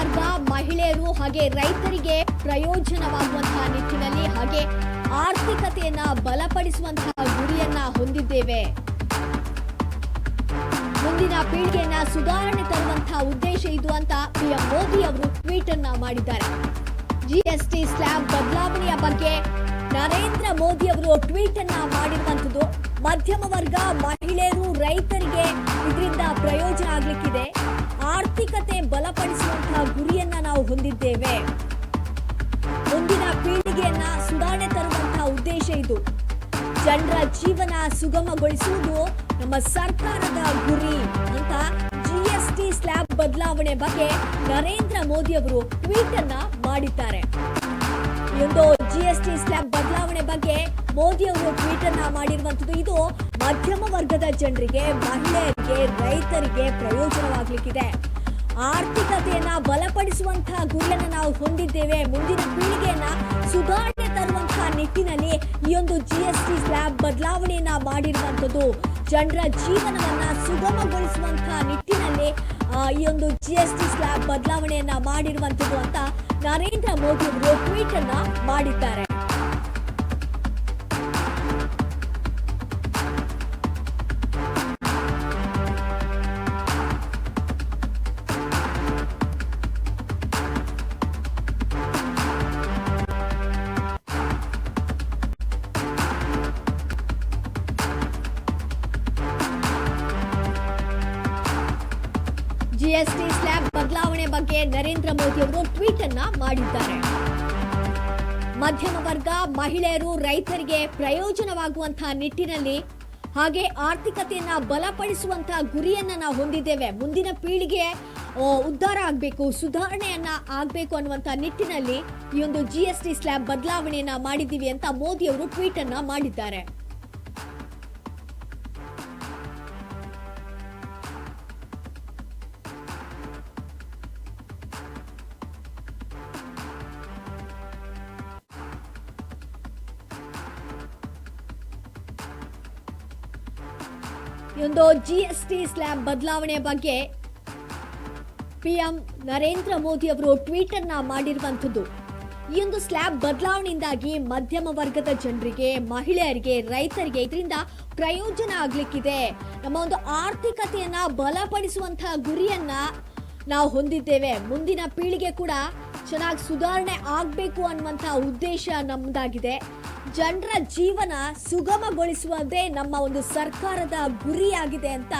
ವರ್ಗ, ಮಹಿಳೆಯರು ಹಾಗೆ ರೈತರಿಗೆ ಪ್ರಯೋಜನವಾಗುವಂತಹ ನಿಟ್ಟಿನಲ್ಲಿ ಹಾಗೆ ಆರ್ಥಿಕತೆಯನ್ನ ಬಲಪಡಿಸುವಂತಹ ಗುರಿಯನ್ನ ಹೊಂದಿದ್ದೇವೆ. ಮುಂದಿನ ಪೀಳಿಗೆಯನ್ನ ಸುಧಾರಣೆ ತರುವಂತಹ ಉದ್ದೇಶ ಇದು ಅಂತ ಪಿಎಂ ಮೋದಿ ಅವರು ಟ್ವೀಟ್ ಅನ್ನ ಮಾಡಿದ್ದಾರೆ. ಜಿಎಸ್ಟಿ ಸ್ಲ್ಯಾಬ್ ಬದಲಾವಣೆಯ ಬಗ್ಗೆ ನರೇಂದ್ರ ಮೋದಿ ಅವರು ಟ್ವೀಟ್ ಅನ್ನ ಮಾಡಿರುವಂತದ್ದು. ಮಧ್ಯಮ ವರ್ಗ, ಮಹಿಳೆಯರು, ರೈತರಿಗೆ ಇದರಿಂದ ಪ್ರಯೋಜನ ಆಗ್ಲಿಕ್ಕಿದೆ. ಆರ್ಥಿಕತೆ ಬಲಪಡಿಸುವಂತಹ ಗುರಿಯನ್ನ ನಾವು ಹೊಂದಿದ್ದೇವೆ. ಮುಂದಿನ ಪೀಳಿಗೆಯನ್ನ ಸುಧಾರಣೆ ತರುವಂತಹ ಉದ್ದೇಶ ಇದು. ಜನರ ಜೀವನ ಸುಗಮಗೊಳಿಸುವುದು ನಮ್ಮ ಸರ್ಕಾರದ ಗುರಿ ಅಂತ ಜಿಎಸ್ಟಿ ಸ್ಲ್ಯಾಬ್ ಬದಲಾವಣೆ ಬಗ್ಗೆ ನರೇಂದ್ರ ಮೋದಿ ಅವರು ಟ್ವೀಟ್ ಅನ್ನ ಮಾಡಿದ್ದಾರೆ. ಈ ಒಂದು ಜಿಎಸ್ಟಿ ಸ್ಲ್ಯಾಬ್ ಬದಲಾವಣೆ ಬಗ್ಗೆ ಮೋದಿ ಅವರು ಟ್ವೀಟ್ ಅನ್ನ ಮಾಡಿರುವಂತದ್ದು. ಇದು ಮಧ್ಯಮ ವರ್ಗದ ಜನರಿಗೆ, ಮಹಿಳೆಯರಿಗೆ, ರೈತರಿಗೆ ಪ್ರಯೋಜನವಾಗಲಿಕ್ಕಿದೆ. ಆರ್ಥಿಕತೆಯನ್ನ ಬಲಪಡಿಸುವಂತಹ ಗುರಿಯನ್ನ ನಾವು ಹೊಂದಿದ್ದೇವೆ. ಮುಂದಿನ ಪೀಳಿಗೆಯನ್ನ ಸುಧಾರಣೆ ತರುವಂತಹ ನಿಟ್ಟಿನಲ್ಲಿ ಈ ಒಂದು ಜಿಎಸ್ಟಿ ಸ್ಲ್ಯಾಬ್ ಬದಲಾವಣೆಯನ್ನ ಮಾಡಿರುವಂತದ್ದು. ಜನರ ಜೀವನವನ್ನ ಸುಗಮಗೊಳಿಸುವಂತಹ ನಿಟ್ಟಿನಲ್ಲಿ ಈ ಒಂದು ಜಿಎಸ್ಟಿ ಸ್ಲ್ಯಾಬ್ ಬದಲಾವಣೆಯನ್ನ ಮಾಡಿರುವಂತದ್ದು ಅಂತ ನರೇಂದ್ರ ಮೋದಿ ಅವರು ಟ್ವೀಟ್ ಅನ್ನ ಮಾಡಿದ್ದಾರೆ. ಜಿಎಸ್ಟಿ ಸ್ಲ್ಯಾಬ್ ಬದಲಾವಣೆ ಬಗ್ಗೆ ನರೇಂದ್ರ ಮೋದಿ ಅವರು ಟ್ವೀಟ್ ಅನ್ನ ಮಾಡಿದ್ದಾರೆ. ಮಧ್ಯಮ ವರ್ಗ, ಮಹಿಳೆಯರು, ರೈತರಿಗೆ ಪ್ರಯೋಜನವಾಗುವಂತಹ ನಿಟ್ಟಿನಲ್ಲಿ ಹಾಗೆ ಆರ್ಥಿಕತೆಯನ್ನ ಬಲಪಡಿಸುವಂತಹ ಗುರಿಯನ್ನ ನಾವು ಹೊಂದಿದ್ದೇವೆ. ಮುಂದಿನ ಪೀಳಿಗೆ ಉದ್ಧಾರ ಆಗಬೇಕು, ಸುಧಾರಣೆಯನ್ನ ಆಗಬೇಕು ಅನ್ನುವಂತಹ ನಿಟ್ಟಿನಲ್ಲಿ ಈ ಒಂದು ಜಿಎಸ್ಟಿ ಸ್ಲ್ಯಾಬ್ ಬದಲಾವಣೆಯನ್ನ ಮಾಡಿದ್ದೀವಿ ಅಂತ ಮೋದಿ ಅವರು ಟ್ವೀಟ್ ಅನ್ನ ಮಾಡಿದ್ದಾರೆ. ಈ ಒಂದು ಜಿಎಸ್ಟಿ ಸ್ಲ್ಯಾಬ್ ಬದಲಾವಣೆ ಬಗ್ಗೆ ಪಿಎಂ ನರೇಂದ್ರ ಮೋದಿ ಅವರು ಟ್ವೀಟ್ ಅನ್ನ ಮಾಡಿರುವಂತದ್ದು. ಈ ಒಂದು ಸ್ಲ್ಯಾಬ್ ಬದಲಾವಣೆಯಿಂದಾಗಿ ಮಧ್ಯಮ ವರ್ಗದ ಜನರಿಗೆ, ಮಹಿಳೆಯರಿಗೆ, ರೈತರಿಗೆ ಇದರಿಂದ ಪ್ರಯೋಜನ ಆಗ್ಲಿಕ್ಕಿದೆ. ನಮ್ಮ ಒಂದು ಆರ್ಥಿಕತೆಯನ್ನ ಬಲಪಡಿಸುವಂತಹ ಗುರಿಯನ್ನ ನಾವು ಹೊಂದಿದ್ದೇವೆ. ಮುಂದಿನ ಪೀಳಿಗೆ ಕೂಡ ಚೆನ್ನಾಗಿ ಸುಧಾರಣೆ ಆಗ್ಬೇಕು ಅನ್ನುವಂತಹ ಉದ್ದೇಶ ನಮ್ಮದಾಗಿದೆ. ಜನರ ಜೀವನ ಸುಗಮಗೊಳಿಸುವುದೇ ನಮ್ಮ ಒಂದು ಸರ್ಕಾರದ ಗುರಿಯಾಗಿದೆ ಅಂತ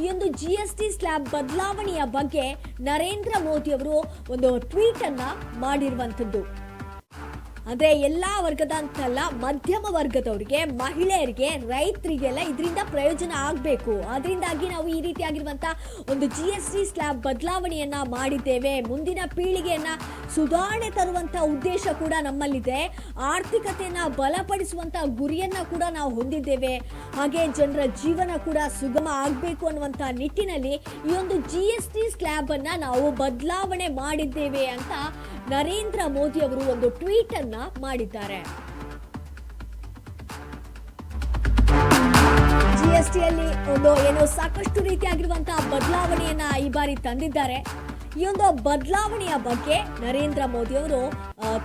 ಈ ಒಂದು ಜಿಎಸ್ಟಿ ಸ್ಲ್ಯಾಬ್ ಬದಲಾವಣೆಯ ಬಗ್ಗೆ ನರೇಂದ್ರ ಮೋದಿ ಅವರು ಒಂದು ಟ್ವೀಟ್ ಅನ್ನ ಮಾಡಿರುವಂತದ್ದು. ಅಂದ್ರೆ ಎಲ್ಲಾ ವರ್ಗದ ಅಂತಲ್ಲ, ಮಧ್ಯಮ ವರ್ಗದವರಿಗೆ, ಮಹಿಳೆಯರಿಗೆ, ರೈತರಿಗೆಲ್ಲ ಇದರಿಂದ ಪ್ರಯೋಜನ ಆಗಬೇಕು. ಅದರಿಂದಾಗಿ ನಾವು ಈ ರೀತಿಯಾಗಿರುವಂತಹ ಒಂದು ಜಿಎಸ್ಟಿ ಸ್ಲ್ಯಾಬ್ ಬದಲಾವಣೆಯನ್ನ ಮಾಡಿದ್ದೇವೆ. ಮುಂದಿನ ಪೀಳಿಗೆಯನ್ನ ಸುಧಾರಣೆ ತರುವಂತಹ ಉದ್ದೇಶ ಕೂಡ ನಮ್ಮಲ್ಲಿದೆ. ಆರ್ಥಿಕತೆಯನ್ನ ಬಲಪಡಿಸುವಂತಹ ಗುರಿಯನ್ನ ಕೂಡ ನಾವು ಹೊಂದಿದ್ದೇವೆ. ಹಾಗೆ ಜನರ ಜೀವನ ಕೂಡ ಸುಗಮ ಆಗಬೇಕು ಅನ್ನುವಂತಹ ನಿಟ್ಟಿನಲ್ಲಿ ಈ ಒಂದು ಜಿಎಸ್ಟಿ ಸ್ಲ್ಯಾಬ್ ಅನ್ನ ನಾವು ಬದಲಾವಣೆ ಮಾಡಿದ್ದೇವೆ ಅಂತ ನರೇಂದ್ರ ಮೋದಿ ಅವರು ಒಂದು ಟ್ವೀಟ್ ಅನ್ನ ಮಾಡಿದ್ದಾರೆ. ಜಿಎಸ್ಟಿಯಲ್ಲಿ ಒಂದು ಸಾಕಷ್ಟು ರೀತಿಯಾಗಿರುವಂತಹ ಬದಲಾವಣೆಯನ್ನ ಈ ಬಾರಿ ತಂದಿದ್ದಾರೆ. ಈ ಒಂದು ಬದಲಾವಣೆಯ ಬಗ್ಗೆ ನರೇಂದ್ರ ಮೋದಿ ಅವರು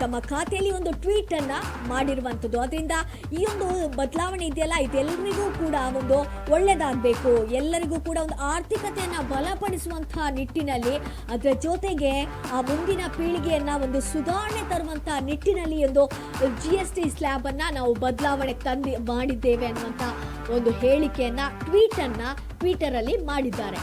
ತಮ್ಮ ಖಾತೆಯಲ್ಲಿ ಒಂದು ಟ್ವೀಟ್ ಅನ್ನ ಮಾಡಿರುವಂತದ್ದು. ಅದರಿಂದ ಈ ಒಂದು ಬದಲಾವಣೆ ಇದೆಯಲ್ಲ, ಇದೆಲ್ಲರಿಗೂ ಕೂಡ ಒಂದು ಒಳ್ಳೆದಾಗಬೇಕು, ಎಲ್ಲರಿಗೂ ಕೂಡ ಒಂದು ಆರ್ಥಿಕತೆಯನ್ನ ಬಲಪಡಿಸುವಂತಹ ನಿಟ್ಟಿನಲ್ಲಿ, ಅದರ ಜೊತೆಗೆ ಆ ಮುಂದಿನ ಪೀಳಿಗೆಯನ್ನ ಒಂದು ಸುಧಾರಣೆ ತರುವಂತಹ ನಿಟ್ಟಿನಲ್ಲಿ ಒಂದು ಜಿಎಸ್ಟಿ ಸ್ಲ್ಯಾಬ್ ಅನ್ನ ನಾವು ಬದಲಾವಣೆ ಮಾಡಿದ್ದೇವೆ ಅನ್ನುವಂತ ಒಂದು ಹೇಳಿಕೆಯನ್ನ ಟ್ವೀಟ್ ಅನ್ನ ಟ್ವಿಟರ್ ಅಲ್ಲಿ ಮಾಡಿದ್ದಾರೆ.